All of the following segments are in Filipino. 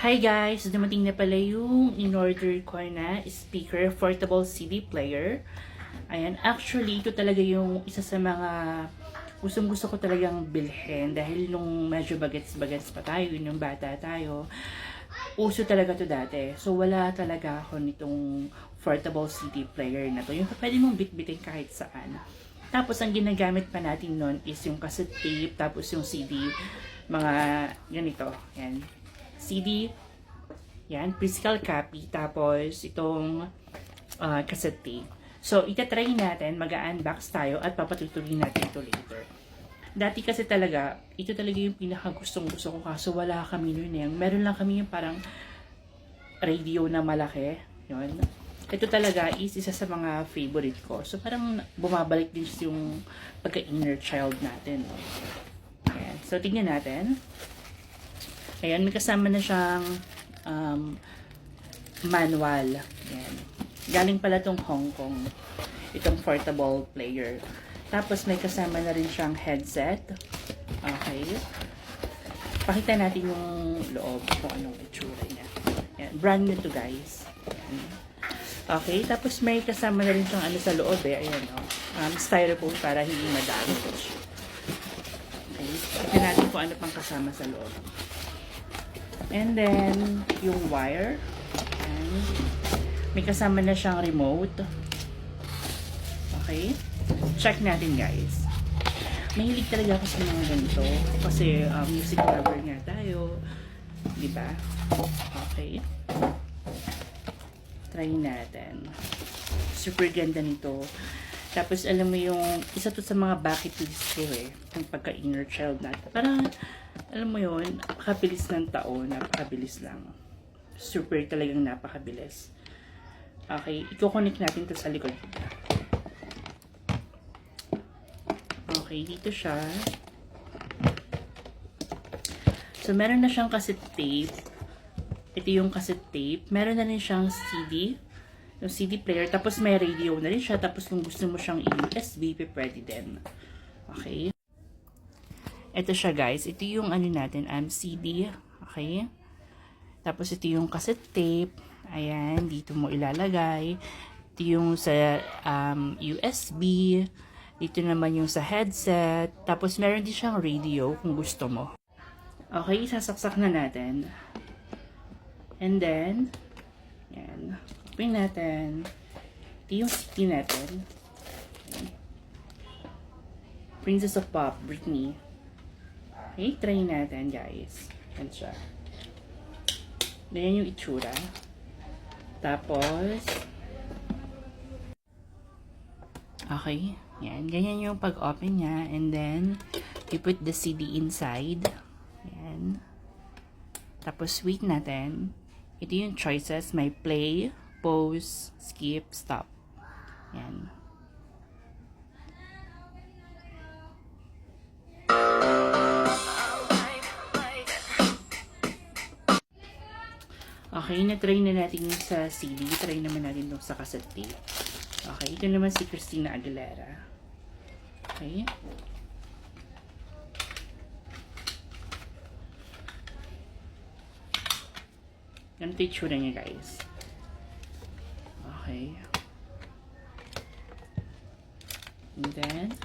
Hi guys! Dumating na pala yung in-order ko na speaker, portable CD player. Ayan, actually ito talaga yung isa sa mga gustong-gusto ko talagang bilhin dahil nung medyo bagets-bagets pa tayo, nung bata tayo, uso talaga to dati. So wala talaga ako nitong portable CD player na to. Yung pwede mong bitbitin kahit saan. Tapos ang ginagamit pa natin nun is yung cassette tape, tapos yung CD, mga ganito. Yan. CD, yan, physical copy, tapos itong cassette tape. So, itatry natin, mag-unbox tayo at papatutuloy natin ito later. Dati kasi talaga, ito talaga yung pinakagustong-gusto ko kaso wala kami nun eh. Meron lang kami yung parang radio na malaki. Yun. Ito talaga is isa sa mga favorite ko. So, parang bumabalik din yung pagka-inner child natin. Ayan. So, tingnan natin. Ayan, may kasama na siyang manual. Ayan. Galing pala tong Hong Kong. Itong portable player. Tapos may kasama na rin siyang headset. Okay. Pakita natin yung loob kung anong itsura niya. Ayan. Brand new to guys. Ayan. Okay. Tapos may kasama na rin siyang ano sa loob eh. Ayan o. Styrofoam para hindi madamage. Okay. Pakita natin kung ano pang kasama sa loob. And then, yung wire. And may kasama na siyang remote. Okay. Check natin guys. Mahilig talaga ako sa mga ganito. Kasi music lover nga tayo. Diba? Okay. Try natin. Super ganda nito. Tapos alam mo yung, isa to sa mga bucket list ko eh. Yung pagka-inner child natin. Parang, alam mo yun, napakabilis ng taon. Napakabilis lang. Super talagang napakabilis. Okay, i-connect natin to sa likod. Okay, dito siya. So, meron na siyang cassette tape. Ito yung cassette tape. Meron na rin siyang CD. Yung CD player. Tapos may radio na rin siya. Tapos kung gusto mo siyang USB, pwede din. Okay. Ito siya guys. Ito yung ano natin, CD. Okay. Tapos ito yung cassette tape. Ayan, dito mo ilalagay. Ito yung sa USB. Dito naman yung sa headset. Tapos meron din siyang radio kung gusto mo. Okay, sasaksak na natin. And then, ayan. Open natin. Ito yung CD natin. Ayan. Princess of Pop, Britney. Okay, try natin guys. Ayan siya. Ganyan yung itsura. Tapos, okay. Yan. Ganyan yung pag-open niya. And then, you put the CD inside. Yan. Tapos, wait natin. Ito yung choices. May play, pause, skip, stop. Yan. Okay, na-try na natin yung sa CD. Try naman natin yung sa cassette tape. Okay, ito naman si Christina Aguilera. Okay. Ganito yung tsura niya, guys. Okay. And then,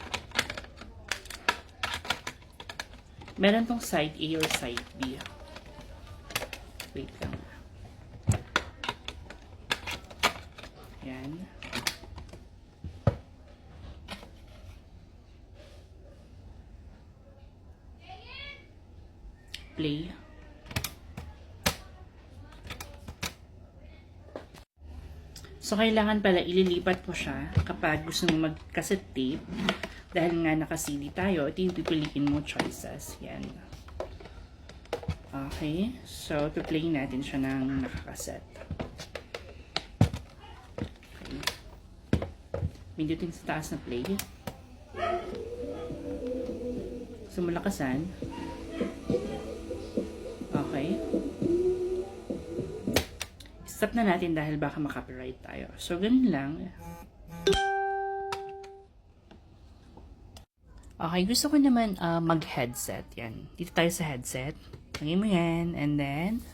meron tong side A or side B. Wait lang. Yan. Play. So, kailangan pala ililipat mo siya kapag gusto mo mag-cassette tape. Dahil nga naka-CD tayo, ito yung pipiliin mo choices. Yan. Okay. So, to play natin siya ng naka-cassette. Okay. Pindutin sa taas na play. So, malakasan. Okay. Stop na natin dahil baka makapiright tayo. So, ganun lang. Okay, gusto ko naman mag-headset. Yan. Dito tayo sa headset. Lagay mo yan. And then,